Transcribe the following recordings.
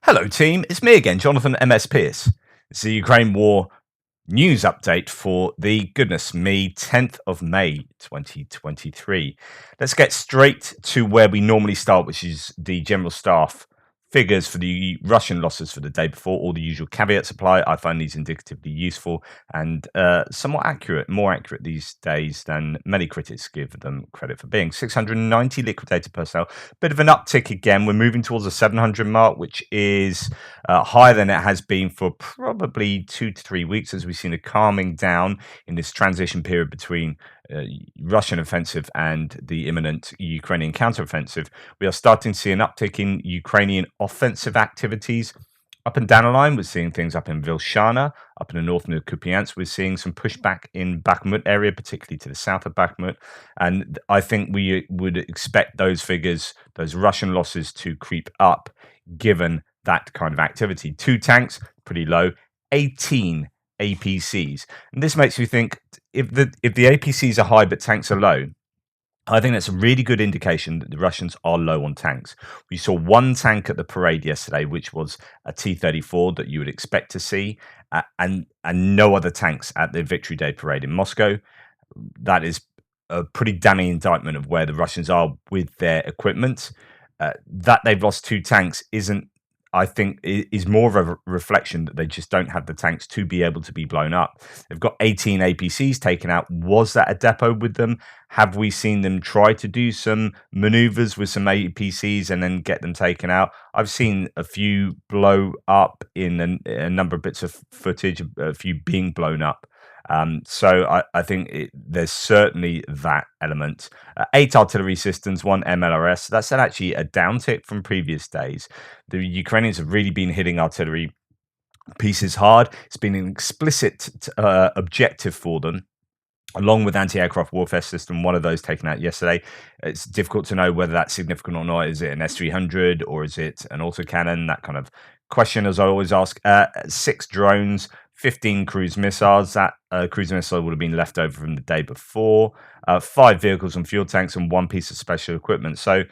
Hello, team. It's me again, Jonathan MS Pierce. It's the Ukraine war news update for the goodness me 10th of May 2023. Let's get straight to where we normally start, which is the general staff figures for the Russian losses for the day before. All the usual caveats apply. I find these indicatively useful and somewhat accurate, more accurate these days than many critics give them credit for being. 690 liquidated personnel, bit of an uptick again. We're moving towards the 700 mark, which is higher than it has been for probably 2 to 3 weeks, as we've seen a calming down in this transition period between uh, Russian offensive and the imminent Ukrainian counteroffensive. We are starting to see an uptick in Ukrainian offensive activities. Up and down the line, we're seeing things up in Vilshana, up in the north near Kupiansk. We're seeing some pushback in Bakhmut area, particularly to the south of Bakhmut. And I think we would expect those figures, those Russian losses, to creep up given that kind of activity. 2 tanks, pretty low, 18 APCs. And this makes me think if the APCs are high but tanks are low, I think that's a really good indication that the Russians are low on tanks. We saw one tank at the parade yesterday, which was a T-34 that you would expect to see, and no other tanks at the Victory Day parade in Moscow. That is a pretty damning indictment of where the Russians are with their equipment. That they've lost 2 tanks isn't, I think, is more of a reflection that they just don't have the tanks to be able to be blown up. They've got 18 APCs taken out. Was that a depot with them? Have we seen them try to do some maneuvers with some APCs and then get them taken out? I've seen a few blow up in a number of bits of footage, a few being blown up. So I think there's certainly that element. 8 artillery systems, 1 MLRS. That's actually a downtick from previous days. The Ukrainians have really been hitting artillery pieces hard. It's been an explicit objective for them, along with anti-aircraft warfare system, one of those taken out yesterday. It's difficult to know whether that's significant or not. Is it an S-300 or is it an autocannon? That kind of question, as I always ask. 6 drones, 15 cruise missiles. That cruise missile would have been left over from the day before. 5 vehicles and fuel tanks and 1 piece of special equipment. So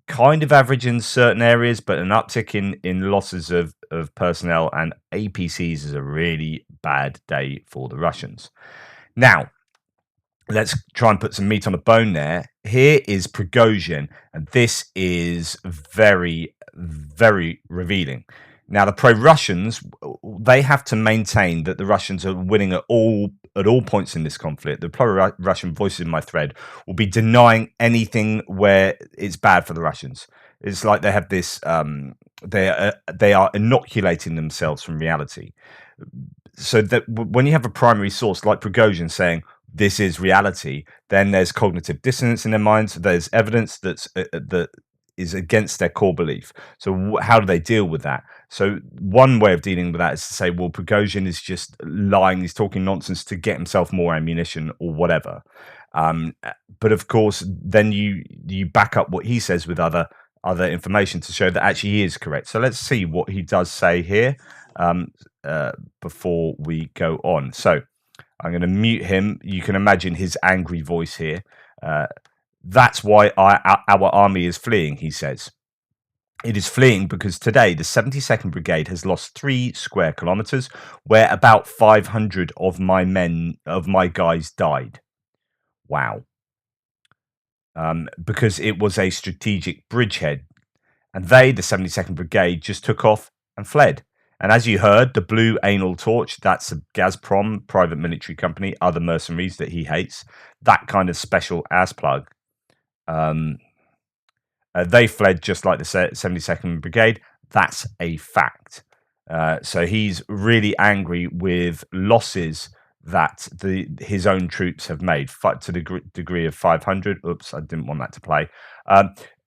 kind of average in certain areas, but an uptick in losses of personnel and APCs is a really bad day for the Russians. Now, let's try and put some meat on the bone there. Here is Prigozhin, and this is very, very revealing. Now, the pro-Russians, they have to maintain that the Russians are winning at all points in this conflict. The pro-Russian voices in my thread will be denying anything where it's bad for the Russians. It's like they have this, they are inoculating themselves from reality. So that when you have a primary source like Prigozhin saying, this is reality, then there's cognitive dissonance in their minds. There's evidence that is against their core belief. So how do they deal with that? So one way of dealing with that is to say, well, Prigozhin is just lying. He's talking nonsense to get himself more ammunition or whatever. But of course, then you back up what he says with other information to show that actually he is correct. So let's see what he does say here before we go on. So I'm going to mute him. You can imagine his angry voice here. That's why our army is fleeing, he says. It is fleeing because today the 72nd Brigade has lost 3 square kilometers, where about 500 of my guys died. Wow. Because it was a strategic bridgehead, and they, the 72nd Brigade, just took off and fled. And as you heard, the blue anal torch, that's a Gazprom private military company, other mercenaries that he hates, that kind of special ass plug. They fled just like the 72nd Brigade. That's a fact. So he's really angry with losses that his own troops have made to the degree of 500. Oops, I didn't want that to play.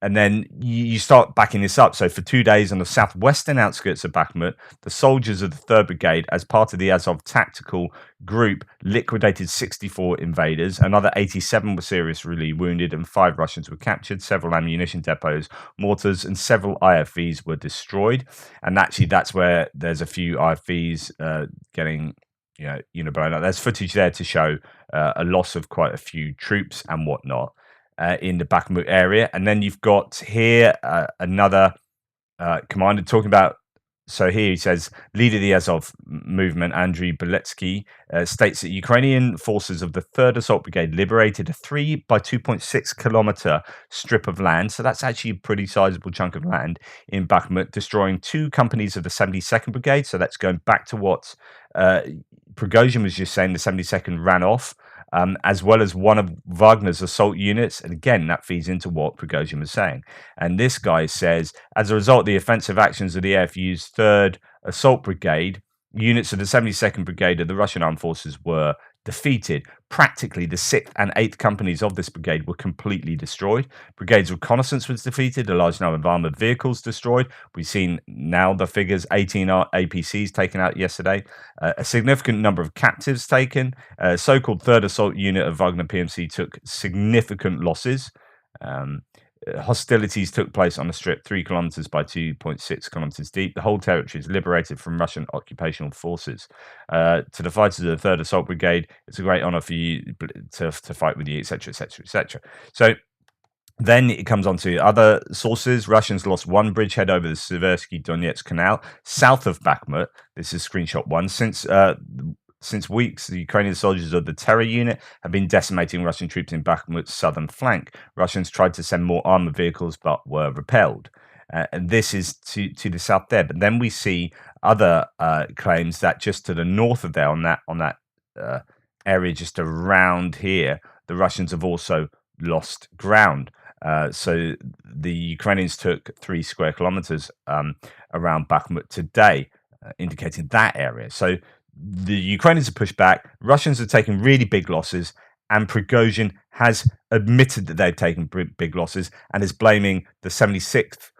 And then you start backing this up. So for 2 days on the southwestern outskirts of Bakhmut, the soldiers of the 3rd Brigade, as part of the Azov tactical group, liquidated 64 invaders. Another 87 were seriously wounded and 5 Russians were captured. Several ammunition depots, mortars, and several IFVs were destroyed. And actually, that's where there's a few IFVs getting blown up. There's footage there to show a loss of quite a few troops and whatnot. In the Bakhmut area. And then you've got here another commander talking about So here he says, leader of the Azov movement, Andriy Beletsky, states that Ukrainian forces of the 3rd Assault Brigade liberated a 3 by 2.6 kilometer strip of land. So that's actually a pretty sizable chunk of land in Bakhmut, destroying 2 companies of the 72nd Brigade. So that's going back to what Prigozhin was just saying, the 72nd ran off. As well as one of Wagner's assault units. And again, that feeds into what Prigozhin was saying. And this guy says, as a result of the offensive actions of the AFU's 3rd Assault Brigade, units of the 72nd Brigade of the Russian Armed Forces were defeated. Practically, the 6th and 8th companies of this brigade were completely destroyed. Brigade's reconnaissance was defeated, a large number of armored vehicles destroyed. We've seen now the figures, 18 APCs taken out yesterday, a significant number of captives taken. So-called 3rd Assault Unit of Wagner PMC took significant losses. Hostilities took place on a strip 3 kilometers by 2.6 kilometers deep. The whole territory is liberated from Russian occupational forces. To the fighters of the 3rd Assault Brigade, it's a great honor for you to fight with you, etc., etc., etc. So then it comes on to other sources. Russians lost 1 bridgehead over the Seversky Donetsk Canal south of Bakhmut. This is screenshot 1. Since weeks, the Ukrainian soldiers of the Terror Unit have been decimating Russian troops in Bakhmut's southern flank. Russians tried to send more armored vehicles but were repelled. And this is to the south there. But then we see other claims that just to the north of there, on that area just around here, the Russians have also lost ground. So the Ukrainians took 3 square kilometers around Bakhmut today, indicating that area. So the Ukrainians have pushed back. Russians have taken really big losses, and Prigozhin has admitted that they've taken big losses and is blaming the 76th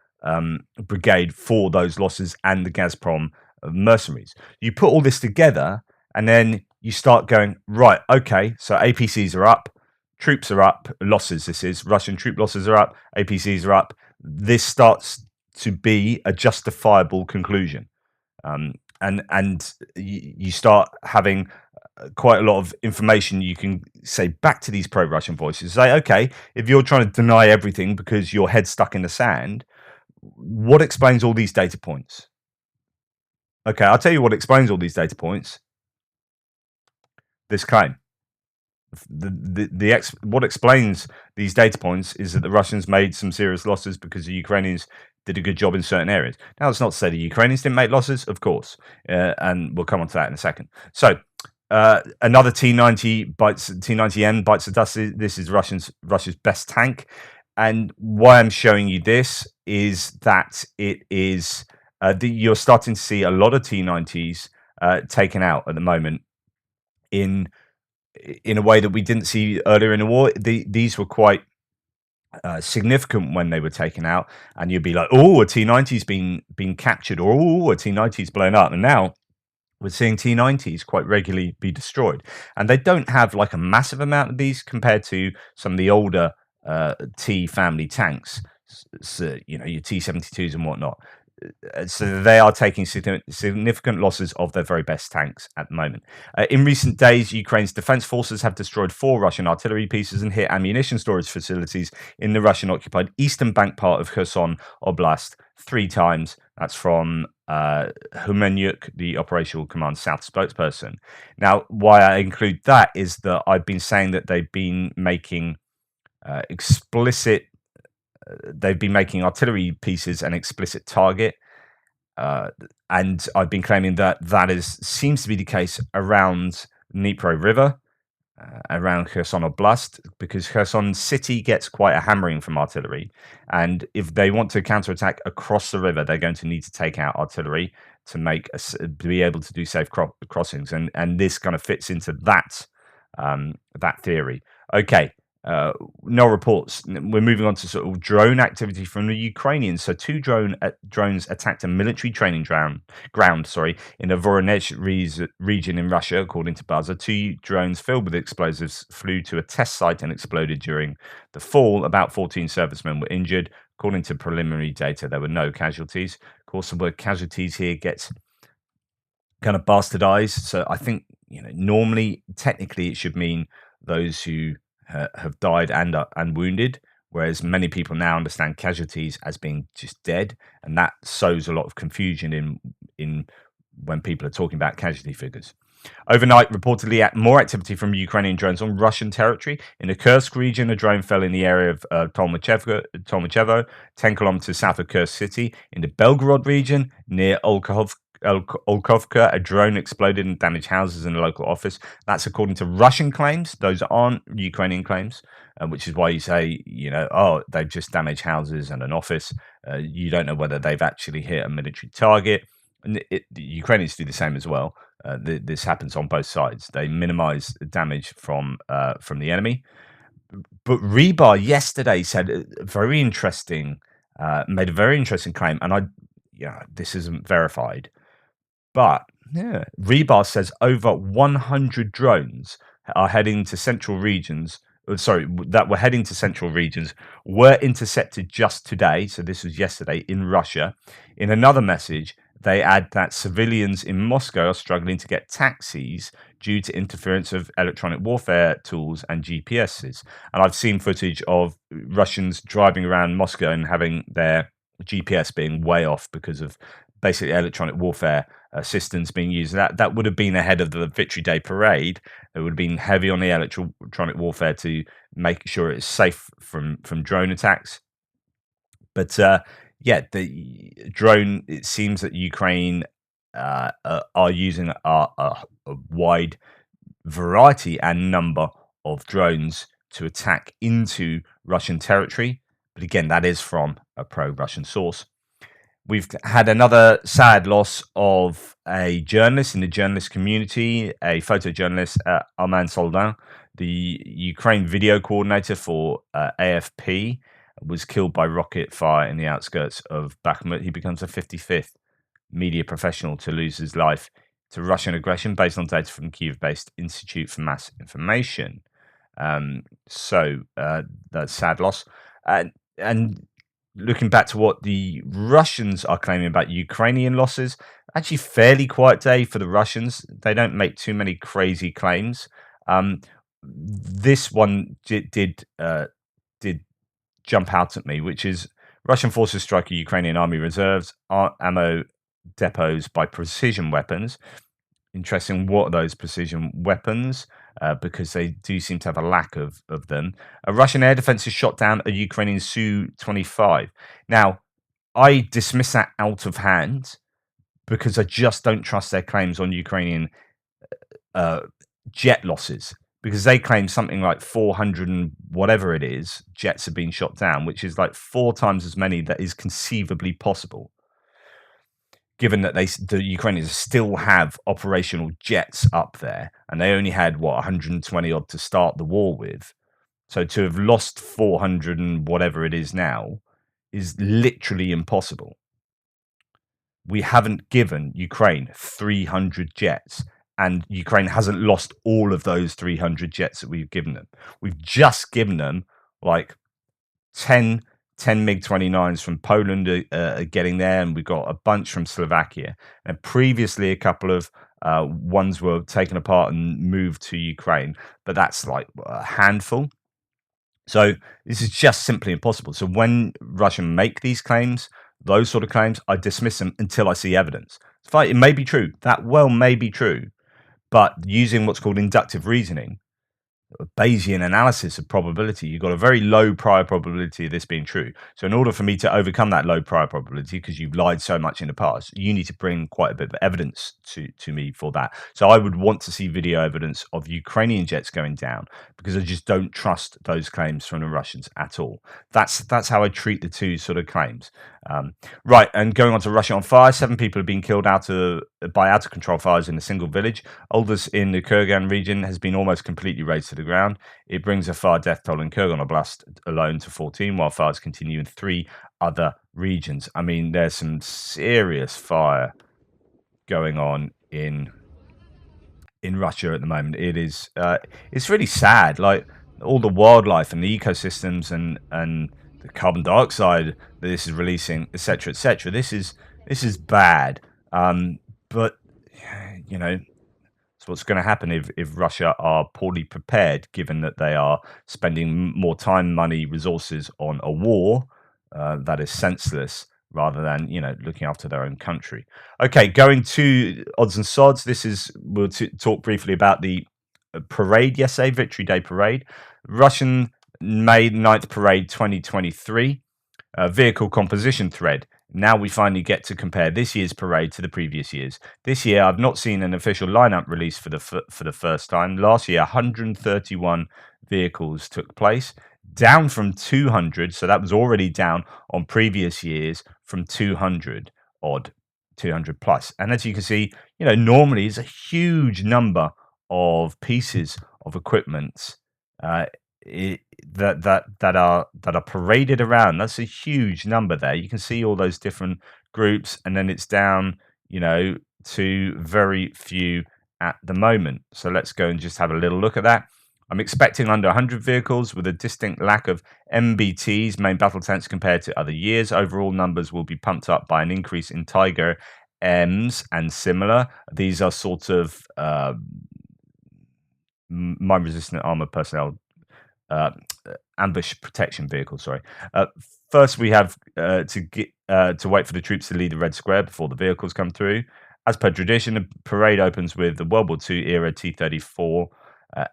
Brigade for those losses and the Gazprom mercenaries. You put all this together, and then you start going, right, okay, so APCs are up, troops are up, losses, this is, Russian troop losses are up, APCs are up. This starts to be a justifiable conclusion. And you start having quite a lot of information you can say back to these pro-Russian voices. Say, okay, if you're trying to deny everything because your head's stuck in the sand, what explains all these data points? Okay, I'll tell you what explains all these data points. This claim. What explains these data points is that the Russians made some serious losses because the Ukrainians did a good job in certain areas. Now, that's not to say the Ukrainians didn't make losses, of course, and we'll come on to that in a second. So, another T90M bites the dust. This is Russia's best tank, and why I'm showing you this is that it is you're starting to see a lot of T90s taken out at the moment in a way that we didn't see earlier in the war. These were quite significant when they were taken out, and you'd be like, "Oh, a T90's been captured," or "Oh, a T90's blown up." And now we're seeing T90s quite regularly be destroyed, and they don't have like a massive amount of these compared to some of the older T family tanks. So, you know, your T72s and whatnot. So they are taking significant losses of their very best tanks at the moment. In recent days, Ukraine's defense forces have destroyed 4 Russian artillery pieces and hit ammunition storage facilities in the Russian-occupied eastern bank part of Kherson Oblast 3 times. That's from Humenyuk, the Operational Command South spokesperson. Now, why I include that is that I've been saying that they've been making they've been making artillery pieces an explicit target, and I've been claiming that seems to be the case around Dnipro River, around Kherson Oblast, because Kherson City gets quite a hammering from artillery, and if they want to counterattack across the river, they're going to need to take out artillery to be able to do safe crossings, and this kind of fits into that theory. Okay. No reports. We're moving on to sort of drone activity from the Ukrainians. So 2 drones attacked a military training ground, in the Voronezh region in Russia, according to Baza. 2 drones filled with explosives flew to a test site and exploded during the fall. About 14 servicemen were injured. According to preliminary data, there were no casualties. Of course, the word casualties here gets kind of bastardized. So I think, you know, normally, technically, it should mean those who have died and wounded, whereas many people now understand casualties as being just dead, and that sows a lot of confusion in in when people are talking about casualty figures. Overnight, reportedly, more activity from Ukrainian drones on Russian territory. In the Kursk region, a drone fell in the area of Tolmachevo, 10 kilometers south of Kursk city. In the Belgorod region, near Olkovka, a drone exploded and damaged houses in a local office. That's according to Russian claims. Those aren't Ukrainian claims, which is why you say, oh, they've just damaged houses and an office. You don't know whether they've actually hit a military target. And the Ukrainians do the same as well. This happens on both sides. They minimize damage from the enemy. But Rebar yesterday said very interesting, made a very interesting claim, and this isn't verified, but yeah, Rebar says over 100 drones are heading to central regions. That were heading to central regions were intercepted just today. So this was yesterday in Russia. In another message, they add that civilians in Moscow are struggling to get taxis due to interference of electronic warfare tools and GPSs. And I've seen footage of Russians driving around Moscow and having their GPS being way off because of basically electronic warfare systems being used. That would have been ahead of the Victory Day parade. It would have been heavy on the electronic warfare to make sure it's safe from drone attacks. But the drone, it seems that Ukraine are using a wide variety and number of drones to attack into Russian territory. But again, that is from a pro-Russian source. We've had another sad loss of a journalist in the journalist community, a photojournalist, Arman Soldin, the Ukraine video coordinator for AFP, was killed by rocket fire in the outskirts of Bakhmut. He becomes the 55th media professional to lose his life to Russian aggression, based on data from Kyiv-based Institute for Mass Information. So that's sad loss. And looking back to what the Russians are claiming about Ukrainian losses, actually fairly quiet day for the Russians. They don't make too many crazy claims. This one did jump out at me, which is Russian forces strike Ukrainian army reserves, ammo depots by precision weapons. Interesting, what are those precision weapons? Because they do seem to have a lack of them. A Russian air defense has shot down a Ukrainian Su-25. Now, I dismiss that out of hand because I just don't trust their claims on Ukrainian jet losses, because they claim something like 400 and whatever it is jets have been shot down, which is like 4 times as many that is conceivably possible, given that the Ukrainians still have operational jets up there, and they only had 120 odd to start the war with. So to have lost 400 and whatever it is now is literally impossible. We haven't given Ukraine 300 jets, and Ukraine hasn't lost all of those 300 jets that we've given them. We've just given them like 10 MiG-29s from Poland are getting there, and we've got a bunch from Slovakia. And previously, a couple of ones were taken apart and moved to Ukraine, but that's like a handful. So this is just simply impossible. So when Russia make these claims, those sort of claims, I dismiss them until I see evidence. It may be true. That well may be true. But using what's called inductive reasoning, Bayesian analysis of probability, you've got a very low prior probability of this being true. So in order for me to overcome that low prior probability, because you've lied so much in the past, you need to bring quite a bit of evidence to me for that. So I would want to see video evidence of Ukrainian jets going down, because I just don't trust those claims from the Russians at all. That's how I treat the two sort of claims. Right, and going on to Russia on fire, 7 people have been killed by out of control fires in a single village. Oldest in the Kurgan region has been almost completely razed to the ground. It brings a fire death toll in Kurgan Oblast alone to 14, while fires continue in 3 other regions. I mean, there's some serious fire going on in Russia at the moment. It's really sad. Like all the wildlife and the ecosystems and the carbon dioxide that this is releasing, etc., etc. This is bad. But it's what's going to happen if Russia are poorly prepared, given that they are spending more time, money, resources on a war that is senseless rather than looking after their own country. Okay, going to odds and sods. We'll talk briefly about the parade yesterday, Victory Day parade, Russian May 9th parade 2023. Vehicle composition thread. Now we finally get to compare this year's parade to the previous years. This year, I've not seen an official lineup release for the first time. Last year, 131 vehicles took place, down from 200. So that was already down on previous years from 200 odd, 200 plus. And as you can see, normally it's a huge number of pieces of equipment. That are paraded around. That's a huge number there. You can see all those different groups, and then it's down, to very few at the moment. So let's go and just have a little look at that. I'm expecting under 100 vehicles with a distinct lack of MBTs, main battle tanks, compared to other years. Overall numbers will be pumped up by an increase in Tiger M's and similar. These are sort of mine resistant armor personnel, ambush protection vehicles. Sorry. First, we have to wait for the troops to leave the red square before the vehicles come through. As per tradition, the parade opens with the World War II era T-34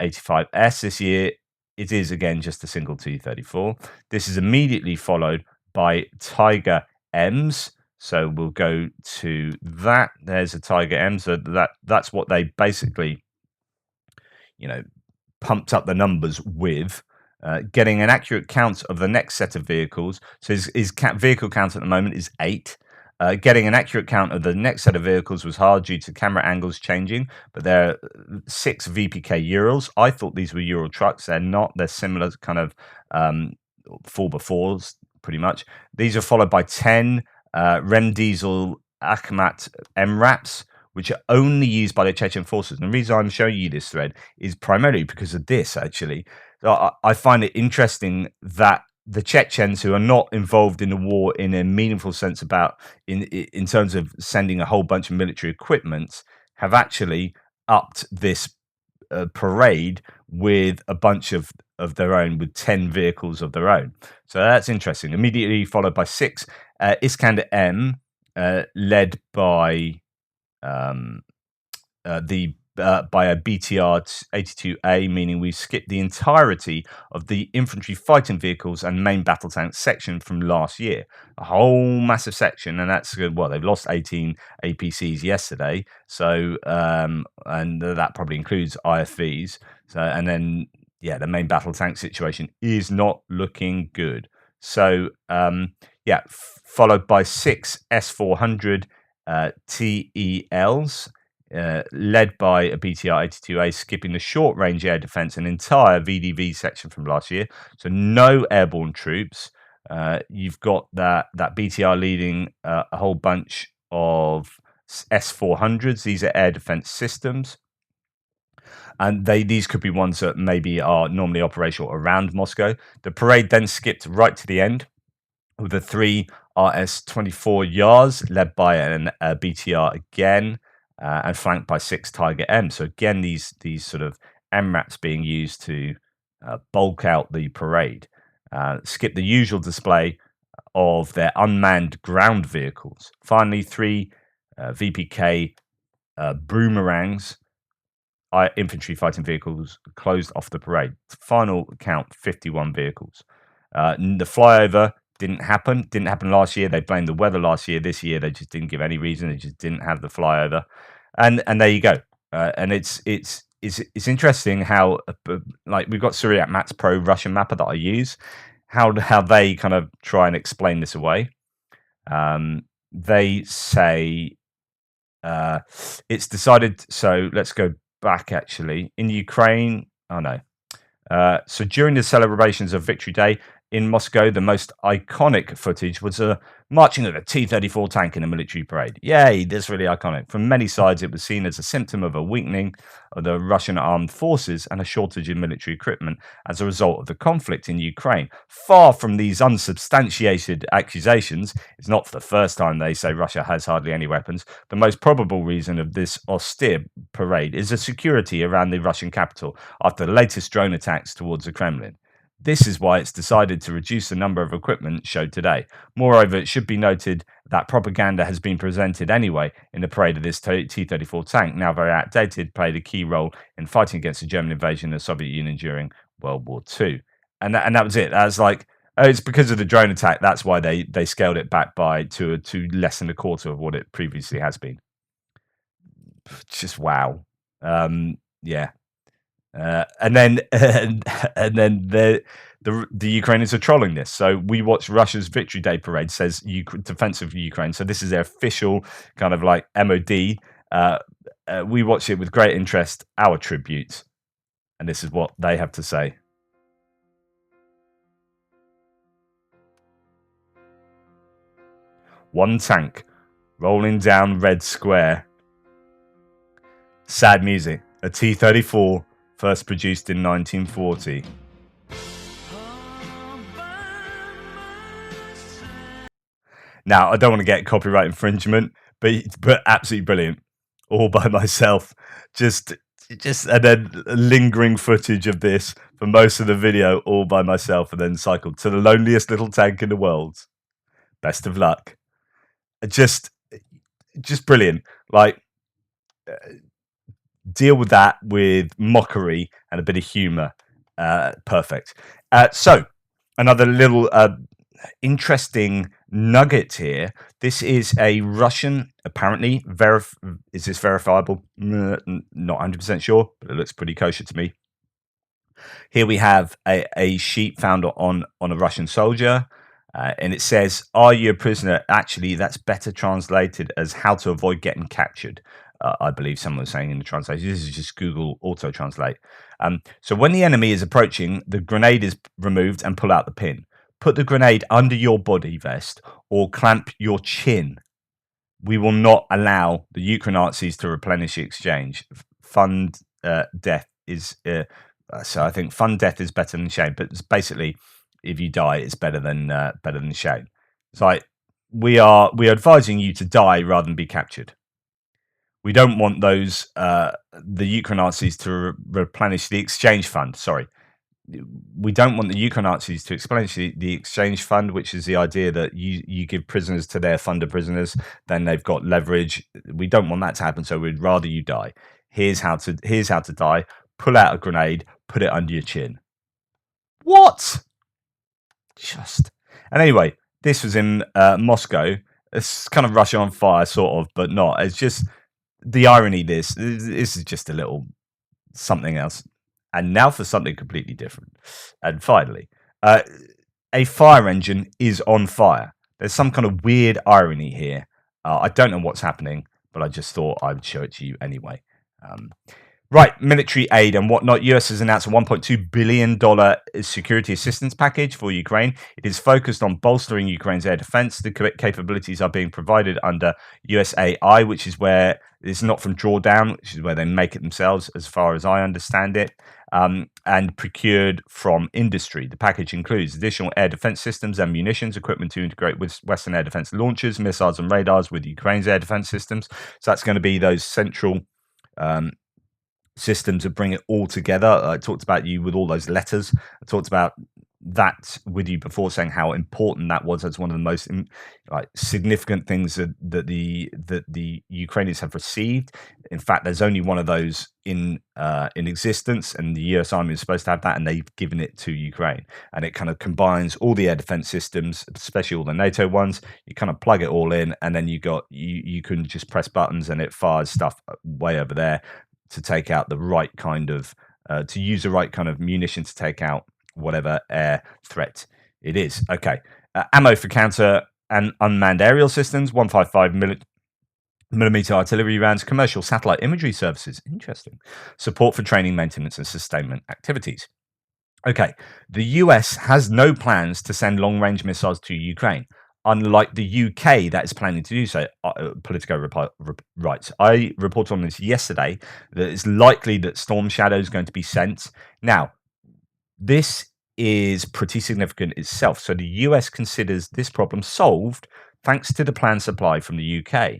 85S. This year, it is again just a single T-34. This is immediately followed by Tiger M's. So we'll go to that. There's a Tiger M. So that's what they basically, pumped up the numbers with. Getting an accurate count of the next set of vehicles. So his vehicle count at the moment is 8. Getting an accurate count of the next set of vehicles was hard due to camera angles changing, but there are 6 VPK Urals. I thought these were Ural trucks. They're not. They're similar kind of 4x4s, pretty much. These are followed by 10 Rem Diesel Akhmat MRAPs, which are only used by the Chechen forces. And the reason I'm showing you this thread is primarily because of this, actually. So I find it interesting that the Chechens, who are not involved in the war in a meaningful sense in terms of sending a whole bunch of military equipment, have actually upped this parade with a bunch of their own, with 10 vehicles of their own. So that's interesting. Immediately followed by 6 Iskander M, led by by a BTR 82A, meaning we skipped the entirety of the infantry fighting vehicles and main battle tanks section from last year. A whole massive section, and that's good. Well, they've lost 18 APCs yesterday, so and that probably includes IFVs. So, and then the main battle tank situation is not looking good. So followed by 6 S400 TELs. Led by a BTR 82A, skipping the short range air defense and entire VDV section from last year. So no airborne troops. You've got that BTR leading a whole bunch of S400s. These are air defense systems. And these could be ones that maybe are normally operational around Moscow. The parade then skipped right to the end with the 3 RS-24 Yars, led by a BTR again. And flanked by 6 Tiger M. So again, these sort of MRAPs being used to bulk out the parade. Skip the usual display of their unmanned ground vehicles. Finally, 3 VPK Boomerangs, infantry fighting vehicles, closed off the parade. Final count, 51 vehicles. The flyover didn't happen last year. They blamed the weather last year. This year they just didn't give any reason. They just didn't have the flyover, and there you go. And it's interesting how like we've got Suryak Mat's Pro Russian mapper that I use, how they kind of try and explain this away. They say it's decided. So let's go back actually in Ukraine. Oh no. So during the celebrations of Victory Day in Moscow, the most iconic footage was a marching of a T-34 tank in a military parade. Yay, that's really iconic. From many sides, it was seen as a symptom of a weakening of the Russian armed forces and a shortage in military equipment as a result of the conflict in Ukraine. Far from these unsubstantiated accusations, it's not the first time they say Russia has hardly any weapons. The most probable reason of this austere parade is the security around the Russian capital after the latest drone attacks towards the Kremlin. This is why it's decided to reduce the number of equipment showed today. Moreover, it should be noted that propaganda has been presented anyway in the parade of this T-34 tank, now very outdated, played a key role in fighting against the German invasion of the Soviet Union during World War II. And that was it. That was like, oh, it's because of the drone attack. That's why they scaled it back to less than a quarter of what it previously has been. Just wow. Yeah. And then the Ukrainians are trolling this. So we watched Russia's Victory Day parade, says defense of Ukraine. So this is their official kind of like MOD. We watch it with great interest, our tribute. And this is what they have to say. One tank rolling down Red Square. Sad music. A T-34, first produced in 1940. Now, I don't want to get copyright infringement, but absolutely brilliant. All by myself. Just and then lingering footage of this for most of the video, all by myself, and then cycled to the loneliest little tank in the world. Best of luck. Just brilliant. Like, deal with that with mockery and a bit of humor. Perfect. So another little interesting nugget here. This is a Russian, apparently. Is this verifiable? Not 100% sure, but it looks pretty kosher to me. Here we have a sheet found on a Russian soldier. And it says, "Are you a prisoner?" Actually, that's better translated as "how to avoid getting captured." I believe someone was saying in the translation. This is just Google auto translate. So when the enemy is approaching, the grenade is removed and pull out the pin. Put the grenade under your body vest or clamp your chin. We will not allow the Ukraine Nazis to replenish the exchange. Fund death is so I think fun death is better than shame. But it's basically, if you die, it's better than shame. It's like we're advising you to die rather than be captured. We don't want those the Ukraine Nazis to replenish the exchange fund. Sorry, we don't want the Ukraine Nazis to replenish the exchange fund, which is the idea that you give prisoners to their funder prisoners, then they've got leverage. We don't want that to happen, so we'd rather you die. Here's how to die. Pull out a grenade, put it under your chin. What? And anyway, this was in Moscow. It's kind of Russia on fire, sort of, but not. It's just the irony. This is just a little something else. And now for something completely different. And finally, a fire engine is on fire. There's some kind of weird irony here. I don't know what's happening, but I just thought I would show it to you anyway. Right, military aid and whatnot. US has announced a $1.2 billion security assistance package for Ukraine. It is focused on bolstering Ukraine's air defense. The capabilities are being provided under USAI, which is where it's not from drawdown, which is where they make it themselves, as far as I understand it, and procured from industry. The package includes additional air defense systems and munitions, equipment to integrate with Western air defense launchers, missiles, and radars with Ukraine's air defense systems. So that's going to be those central systems that bring it all together. I talked about you with all those letters. I talked about that with you before, saying how important that was as one of the most significant things that the Ukrainians have received. In fact, there's only one of those in existence, and the US Army is supposed to have that, and they've given it to Ukraine. And it kind of combines all the air defense systems, especially all the NATO ones. You kind of plug it all in, and then you can just press buttons, and it fires stuff way over there to take out the right kind of to use the right kind of munition to take out whatever air threat it is. Okay, ammo for counter and unmanned aerial systems, 155 millimeter artillery rounds, commercial satellite imagery services. Interesting. Support for training, maintenance, and sustainment activities. Okay, the US has no plans to send long-range missiles to Ukraine, unlike the UK that is planning to do so. Politico writes, I reported on this yesterday, that it's likely that Storm Shadow is going to be sent. Now, this is pretty significant itself. So the US considers this problem solved thanks to the planned supply from the UK.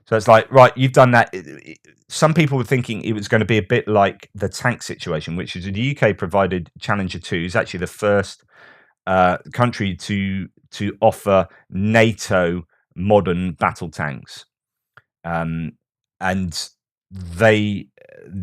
So it's like, right, you've done that. Some people were thinking it was going to be a bit like the tank situation, which is the UK provided Challenger 2s, actually the first country to offer NATO modern battle tanks. And they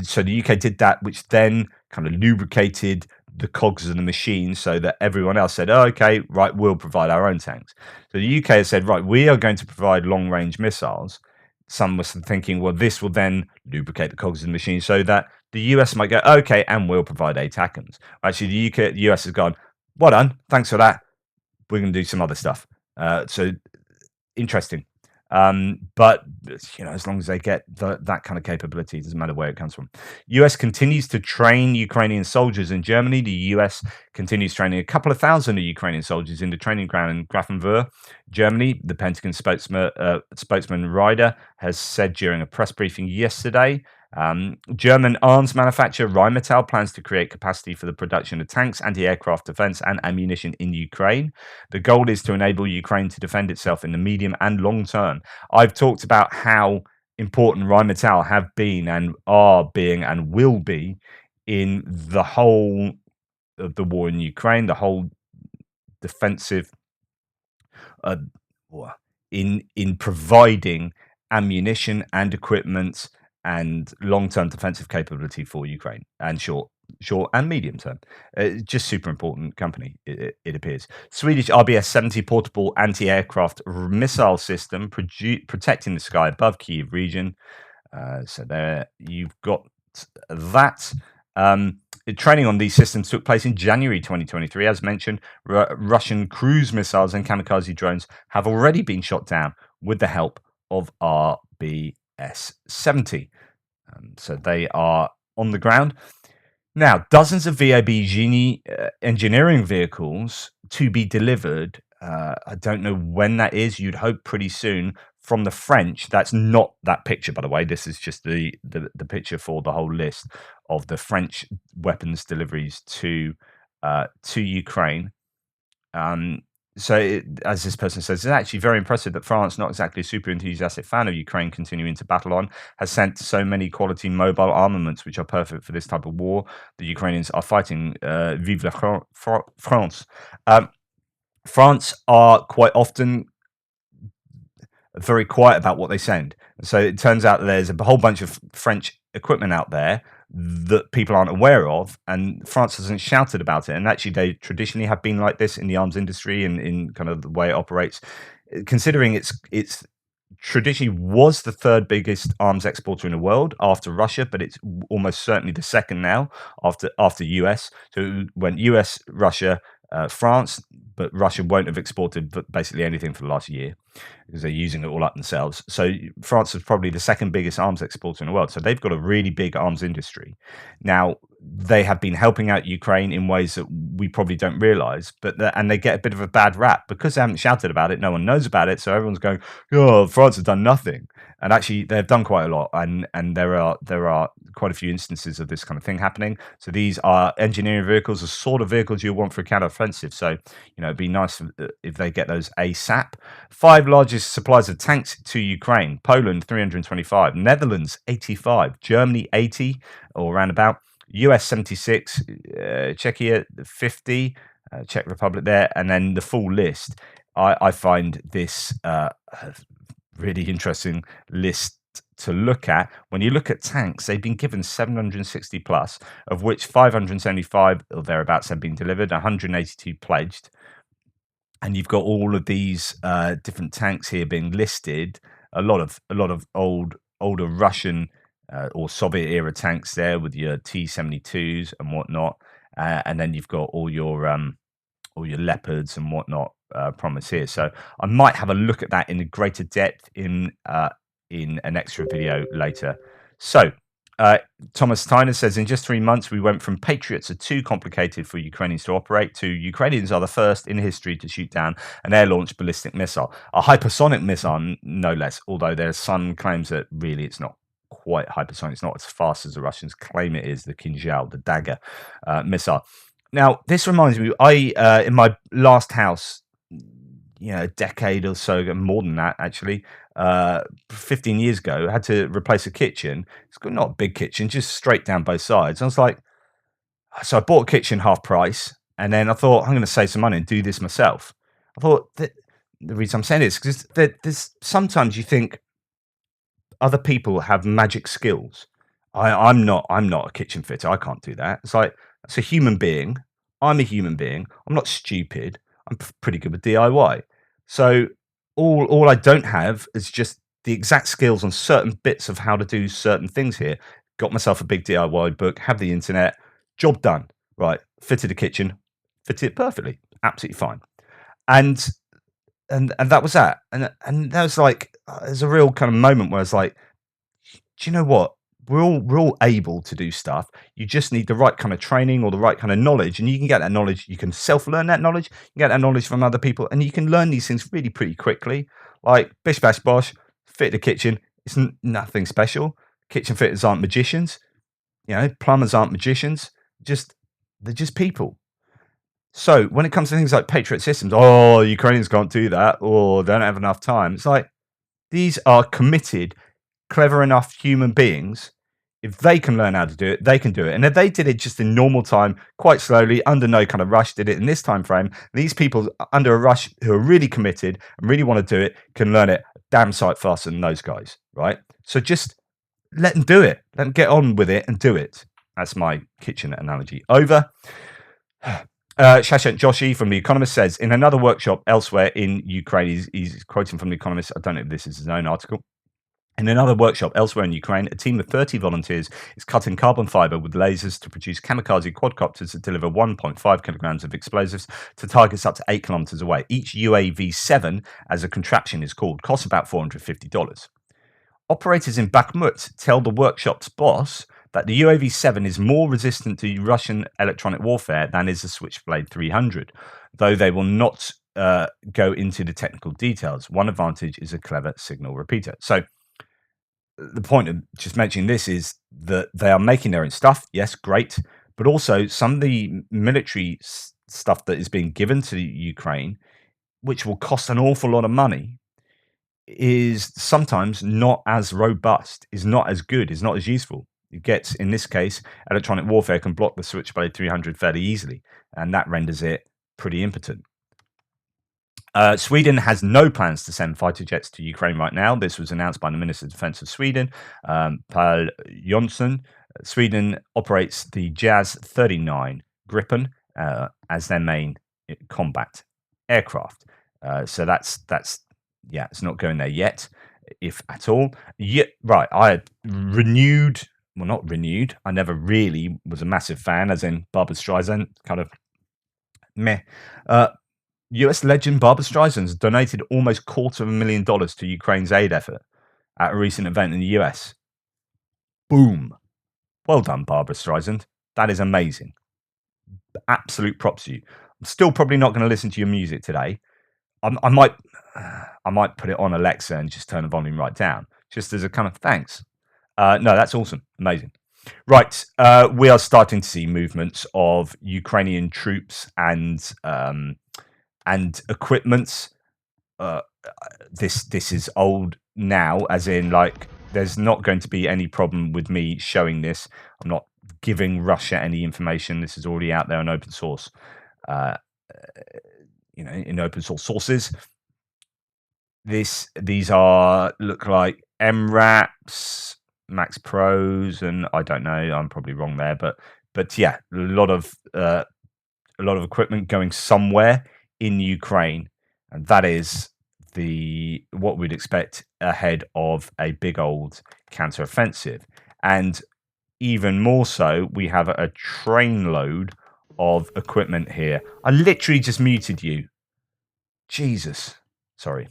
so the UK did that, which then kind of lubricated the cogs of the machine so that everyone else said, oh, okay, right, we'll provide our own tanks. So the UK has said, right, we are going to provide long range missiles. Some was thinking, well, this will then lubricate the cogs of the machine so that the US might go, okay, and we'll provide ATACMS. Actually, the US has gone, well done, thanks for that. We're going to do some other stuff. So interesting. But as long as they get that kind of capability, it doesn't matter where it comes from. US continues to train Ukrainian soldiers in Germany. The US continues training a couple of thousand of Ukrainian soldiers in the training ground in Grafenwöhr, Germany. The Pentagon spokesman Ryder has said during a press briefing yesterday. German arms manufacturer Rheinmetall plans to create capacity for the production of tanks, anti-aircraft defense, and ammunition in Ukraine. The goal is to enable Ukraine to defend itself in the medium and long term. I've talked about how important Rheinmetall have been and are being and will be in the whole of the war in Ukraine, the whole defensive uh, in providing ammunition and equipment and long-term defensive capability for Ukraine, and short and medium term. Just super important company, it appears. Swedish RBS-70 portable anti-aircraft missile system protecting the sky above Kyiv region. So there you've got that. Training on these systems took place in January 2023. As mentioned, Russian cruise missiles and kamikaze drones have already been shot down with the help of RBS-70. So they are on the ground. Now, dozens of VAB Genie engineering vehicles to be delivered. I don't know when that is. You'd hope pretty soon from the French. That's not that picture, by the way. This is just the picture for the whole list of the French weapons deliveries to Ukraine. So, as this person says, it's actually very impressive that France, not exactly a super enthusiastic fan of Ukraine continuing to battle on, has sent so many quality mobile armaments which are perfect for this type of war. The Ukrainians are fighting. Vive la France. France are quite often very quiet about what they send. So it turns out that there's a whole bunch of French equipment out there that people aren't aware of, and France hasn't shouted about it. And actually, they traditionally have been like this in the arms industry and in kind of the way it operates. Considering it's traditionally was the third biggest arms exporter in the world after Russia, but it's almost certainly the second now after US. So it went US, Russia, France, but Russia won't have exported basically anything for the last year because they're using it all up themselves. So France is probably the second biggest arms exporter in the world. So they've got a really big arms industry. Now, they have been helping out Ukraine in ways that we probably don't realize, and they get a bit of a bad rap because they haven't shouted about it. No one knows about it. So everyone's going, oh, France has done nothing. And actually, they've done quite a lot. And there are quite a few instances of this kind of thing happening. So these are engineering vehicles, the sort of vehicles you want for a counter-offensive. So, it'd be nice if they get those ASAP. 5 largest suppliers of tanks to Ukraine: Poland 325, Netherlands 85, Germany 80 or around about, US 76, Czechia 50, Czech Republic there, and then the full list. I find this really interesting list to look at. When you look at tanks, they've been given 760 plus, of which 575 or thereabouts have been delivered, 182 pledged. And you've got all of these different tanks here being listed. A lot of older Russian or Soviet era tanks there with your T-72s and whatnot, and then you've got all your Leopards and whatnot promised here. So I might have a look at that in greater depth in an extra video later. So Thomas Tyner says, in just 3 months, we went from Patriots are too complicated for Ukrainians to operate to Ukrainians are the first in history to shoot down an air-launched ballistic missile, a hypersonic missile, no less, although there's some claims that really it's not quite hypersonic. It's not as fast as the Russians claim it is, the Kinzhal, the Dagger missile. Now, this reminds me, in my last house, a decade or so, more than that, actually, 15 years ago. I had to replace a kitchen. It's not a big kitchen, just straight down both sides. I was like, so I bought a kitchen half price, and then I thought I'm going to save some money and do this myself. I thought that the reason I'm saying this is because there's sometimes you think other people have magic skills. I'm not a kitchen fitter. I can't do that. It's like it's a human being. I'm a human being. I'm not stupid. I'm pretty good with DIY. So all I don't have is just the exact skills on certain bits of how to do certain things here. Got myself a big DIY book, have the internet, job done. Right, fitted a kitchen, fitted it perfectly, absolutely fine. And and that was that. And that was like there's a real kind of moment where I was like, do you know what? We're all able to do stuff. You just need the right kind of training or the right kind of knowledge, and you can get that knowledge. You can self-learn that knowledge. You can get that knowledge from other people, and you can learn these things really pretty quickly. Like bish bash bosh, fit the kitchen. It's nothing special. Kitchen fitters aren't magicians. Plumbers aren't magicians. Just they're just people. So when it comes to things like Patriot systems, oh, Ukrainians can't do that, or they don't have enough time. It's like these are committed, clever enough human beings. If they can learn how to do it, they can do it. And if they did it just in normal time, quite slowly, under no kind of rush, did it in this time frame, these people under a rush who are really committed and really want to do it can learn it a damn sight faster than those guys, right? So just let them do it. Let them get on with it and do it. That's my kitchen analogy. Over. Shashant Joshi from The Economist says, in another workshop elsewhere in Ukraine, he's quoting from The Economist. I don't know if this is his own article. In another workshop elsewhere in Ukraine, a team of 30 volunteers is cutting carbon fiber with lasers to produce kamikaze quadcopters that deliver 1.5 kilograms of explosives to targets up to 8 kilometers away. Each UAV-7, as a contraption is called, costs about $450. Operators in Bakhmut tell the workshop's boss that the UAV-7 is more resistant to Russian electronic warfare than is the Switchblade 300, though they will not go into the technical details. One advantage is a clever signal repeater. So the point of just mentioning this is that they are making their own stuff. Yes, great. But also some of the military stuff that is being given to Ukraine, which will cost an awful lot of money, is sometimes not as robust, is not as good, is not as useful. It gets, in this case, electronic warfare can block the Switchblade 300 fairly easily, and that renders it pretty impotent. Sweden has no plans to send fighter jets to Ukraine right now. This was announced by the Minister of Defense of Sweden, Pål Jonson. Sweden operates the JAS 39 Gripen as their main combat aircraft. So that's it's not going there yet, if at all. Right, I had renewed. Well, not renewed. I never really was a massive fan, as in Barbra Streisand, kind of meh. US legend Barbra Streisand donated almost $250,000 to Ukraine's aid effort at a recent event in the US. Boom. Well done, Barbra Streisand. That is amazing. Absolute props to you. I'm still probably not going to listen to your music today. I might put it on Alexa and just turn the volume right down, just as a kind of thanks. No, that's awesome. Amazing. Right. We are starting to see movements of Ukrainian troops and equipment. This is old now, as in, like, there's not going to be any problem with me showing this. I'm not giving Russia any information. This is already out there on open source. In open source sources. These look like MRAPs, Max Pros, and I don't know. I'm probably wrong there, but yeah, a lot of equipment going somewhere in Ukraine, and that is what we'd expect ahead of a big old counter-offensive. And even more so, we have a trainload of equipment here. I literally just muted you. Jesus. Sorry.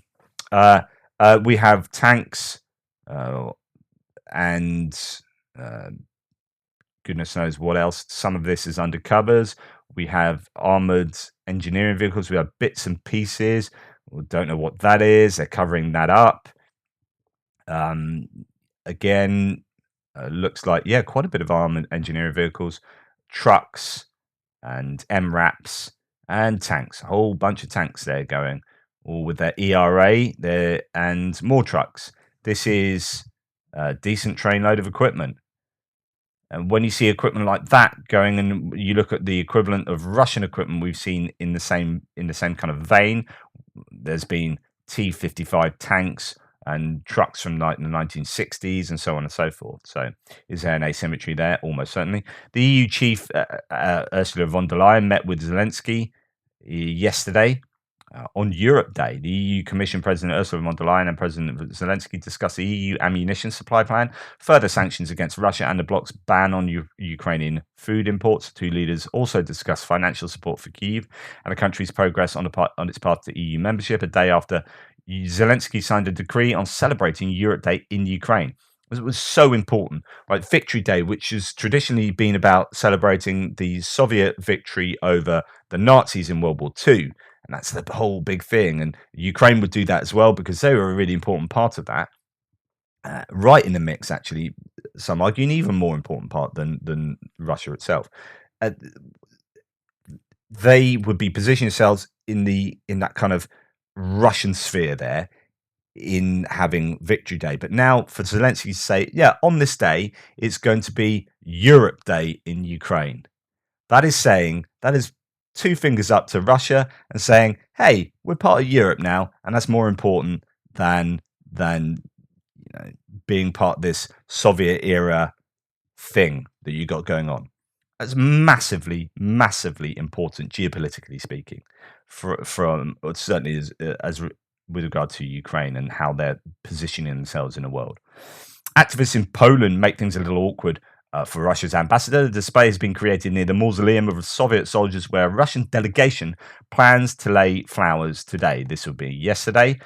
We have tanks and goodness knows what else. Some of this is undercovers. We have armored engineering vehicles. We have bits and pieces. We don't know what that is. They're covering that up. Again, looks like, quite a bit of armored engineering vehicles, trucks, and MRAPs, and tanks. A whole bunch of tanks there going. or with their ERA there and more trucks. This is a decent trainload of equipment. And when you see equipment like that going, and you look at the equivalent of Russian equipment we've seen in the same kind of vein, there's been T-55 tanks and trucks from like the 1960s and so on and so forth. So is there an asymmetry there? Almost certainly. The EU chief Ursula von der Leyen met with Zelensky yesterday. On Europe Day, the EU Commission President Ursula von der Leyen and President Zelensky discussed the EU ammunition supply plan, further sanctions against Russia, and the bloc's ban on Ukrainian food imports. The two leaders also discussed financial support for Kyiv and the country's progress on its path to EU membership, a day after Zelensky signed a decree on celebrating Europe Day in Ukraine. It was so important, right? Victory Day, which has traditionally been about celebrating the Soviet victory over the Nazis in World War II. And that's the whole big thing. And Ukraine would do that as well because they were a really important part of that. Right in the mix, actually, some argue an even more important part than Russia itself. They would be positioning themselves in that kind of Russian sphere there in having Victory Day. But now for Zelensky to say, yeah, on this day, it's going to be Europe Day in Ukraine. That is two fingers up to Russia and saying, hey, we're part of Europe now, and that's more important than being part of this Soviet era thing that you got going on. That's massively, massively important geopolitically speaking, from certainly as with regard to Ukraine and how they're positioning themselves in the world. Activists in Poland make things a little awkward for Russia's ambassador. The display has been created near the mausoleum of Soviet soldiers where a Russian delegation plans to lay flowers today. This will be yesterday.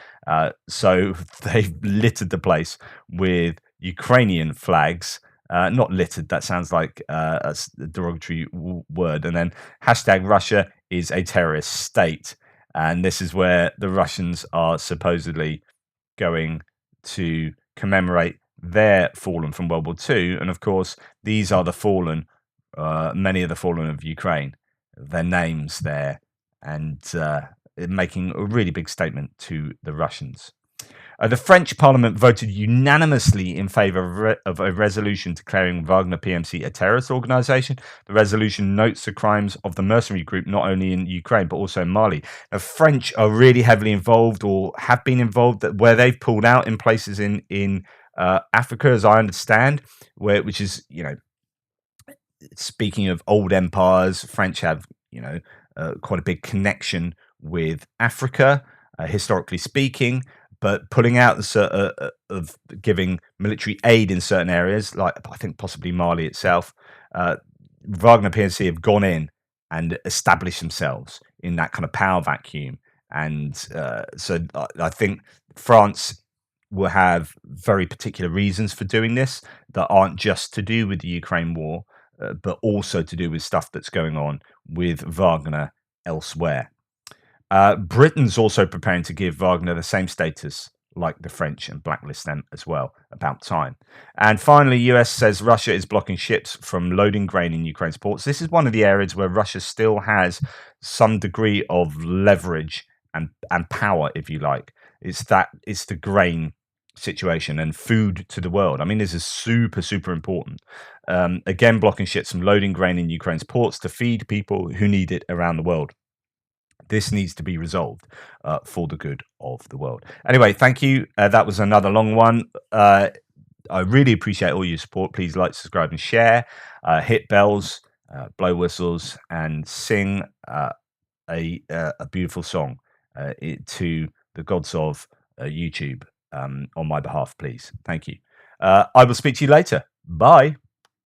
So they've littered the place with Ukrainian flags. Not littered, that sounds like a derogatory word. And then hashtag Russia is a terrorist state. And this is where the Russians are supposedly going to commemorate their fallen from World War II. And of course, these are the fallen, many of the fallen of Ukraine, their names there, and making a really big statement to the Russians. The French Parliament voted unanimously in favour of a resolution declaring Wagner PMC a terrorist organisation. The resolution notes the crimes of the mercenary group not only in Ukraine but also in Mali. The French are really heavily involved, or have been involved, where they've pulled out in places in Africa, as I understand, which is, speaking of old empires, French have quite a big connection with Africa, historically speaking. But pulling out of giving military aid in certain areas, like I think possibly Mali itself, Wagner PMC have gone in and established themselves in that kind of power vacuum. And so I think France will have very particular reasons for doing this that aren't just to do with the Ukraine war, but also to do with stuff that's going on with Wagner elsewhere. Britain's also preparing to give Wagner the same status like the French and blacklist them as well. About time. And finally, US says Russia is blocking ships from loading grain in Ukraine's ports. This is one of the areas where Russia still has some degree of leverage and power, if you like. It's the grain situation and food to the world. I mean, this is super, super important. Again, blocking ships from loading grain in Ukraine's ports to feed people who need it around the world. This needs to be resolved for the good of the world. Anyway, thank you. That was another long one. I really appreciate all your support. Please like, subscribe, and share. Hit bells, blow whistles, and sing a beautiful song to the gods of YouTube on my behalf, please. Thank you. I will speak to you later. Bye.